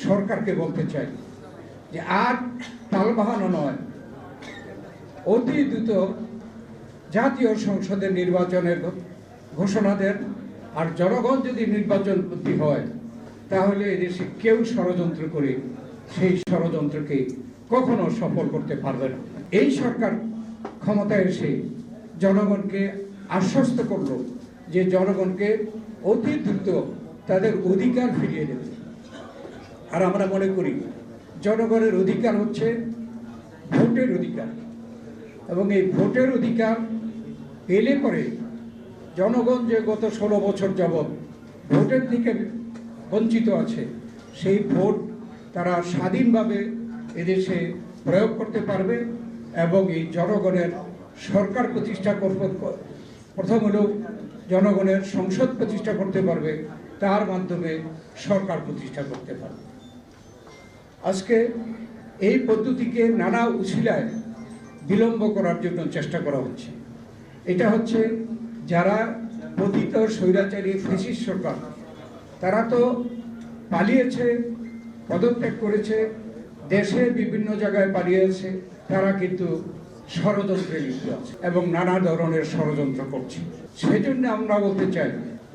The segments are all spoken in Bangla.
সরকারকে বলতে চাই যে আর তাল বাহানো নয়, অতি দ্রুত জাতীয় সংসদের নির্বাচনের ঘোষণা দেন। আর জনগণ যদি নির্বাচন বুদ্ধি হয়, তাহলে এদেশে কেউ ষড়যন্ত্র করে সেই ষড়যন্ত্রকে কখনো সফল করতে পারবে না। এই সরকার ক্ষমতায় এসে জনগণকে আশ্বস্ত করল যে জনগণকে অতি দ্রুত তাদের অধিকার ফিরিয়ে দেবে। আর আমরা মনে করি জনগণের অধিকার হচ্ছে ভোটের অধিকার, এবং এই ভোটের অধিকার পেলে পরে জনগণ যে গত 16 বছর যাবৎ ভোটের দিকে বঞ্চিত আছে, সেই ভোট তারা স্বাধীনভাবে এদেশে প্রয়োগ করতে পারবে এবং এই জনগণের সরকার প্রতিষ্ঠা প্রথম হলো জনগণের সংসদ প্রতিষ্ঠা করতে পারবে, তার মাধ্যমে সরকার প্রতিষ্ঠা করতে পারবে। আজকে এই পদ্ধতিকে নানা উছিলায় বিলম্ব করার জন্য চেষ্টা করা হচ্ছে। এটা হচ্ছে যারা পতিত স্বৈরাচারী ফ্যাসিস্ট সরকার, তারা তো পালিয়েছে, পদত্যাগ করেছে, দেশে বিভিন্ন জায়গায় পালিয়েছে, তারা কিন্তু ষড়যন্ত্রে লিপ্ত আছে এবং নানা ধরনের ষড়যন্ত্র করছে। সেজন্য আমরা বলতে চাই,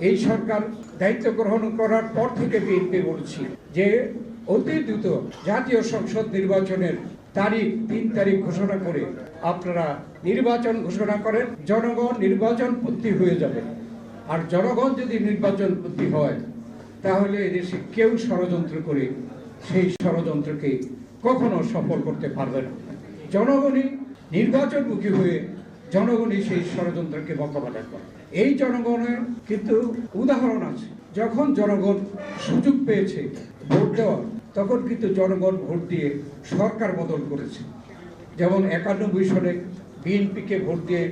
এই সরকার দায়িত্ব গ্রহণ করার পর থেকে বিএনপি বলছি যে অতি দ্রুত জাতীয় সংসদ নির্বাচনের তারিখ 3 তারিখ ঘোষণা করে আপনারা নির্বাচন ঘোষণা করেন। জনগণ নির্বাচন পন্থী হয়ে যাবে। আর জনগণ যদি নির্বাচন পন্থী হয়, তাহলে এদেশে কেউ ষড়যন্ত্র করে সেই ষড়যন্ত্রকে কখনো সফল করতে পারবে না। জনগণই নির্বাচনমুখী হয়ে জনগণই সেই ষড়যন্ত্রকে মোকাবেলা করে। এই জনগণের কিন্তু উদাহরণ আছে। যখন জনগণ সুযোগ পেয়েছে ভোট দেওয়ার, তখন কিন্তু জনগণ ভোট দিয়ে সরকার বদল করেছে। যেমন 91 সনে বিএনপিকে ভোট দিয়ে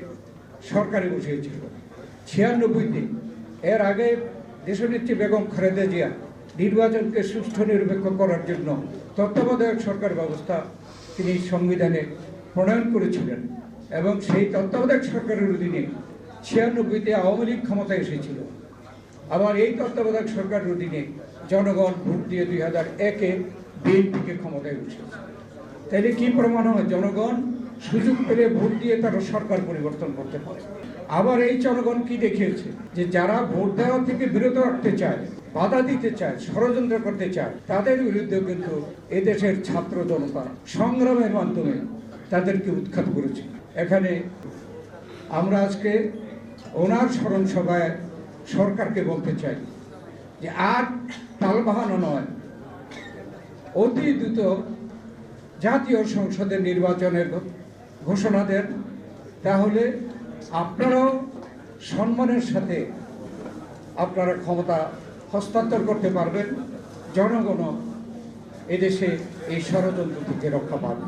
সরকারে বসিয়েছিল। 96-তে এর আগে দেশনেত্রী বেগম খালেদা জিয়া নির্বাচনকে সুষ্ঠু নিরপেক্ষ করার জন্য তত্ত্বাবধায়ক সরকার ব্যবস্থা তিনি সংবিধানে প্রণয়ন করেছিলেন, এবং সেই তত্ত্বাবধায়ক সরকারের অধীনে 96-তে আওয়ামী লীগ ক্ষমতায় এসেছিল। আবার এই তত্ত্বাবধায়ক সরকারের অধীনে জনগণ ভোট দিয়ে 2001-এ বিএনপিকে ক্ষমতায় বসিয়েছে। তাইলে কি প্রমাণ হয়? জনগণ সুযোগ পেলে ভোট দিয়ে তারা সরকার পরিবর্তন করতে পারে। আবার এই জনগণ কি দেখিয়েছে যে যারা ভোট দেওয়া থেকে বিরত রাখতে চায়, বাধা দিতে চায়, ষড়যন্ত্র করতে চায়, তাদের বিরুদ্ধে কিন্তু এদেশের ছাত্র জনতা সংগ্রামের মাধ্যমে তাদেরকে উৎখাত করেছে। এখানে আমরা আজকে ওনার স্মরণ সভায় সরকারকে বলতে চাই যে আর তাল বাহানো নয়, অতি দ্রুত জাতীয় সংসদের নির্বাচনের ঘোষণা দেন। তাহলে আপনারাও সম্মানের সাথে আপনারা ক্ষমতা হস্তান্তর করতে পারবেন। জনগণ এদেশে এই ষড়যন্ত্র থেকে রক্ষা পাবে।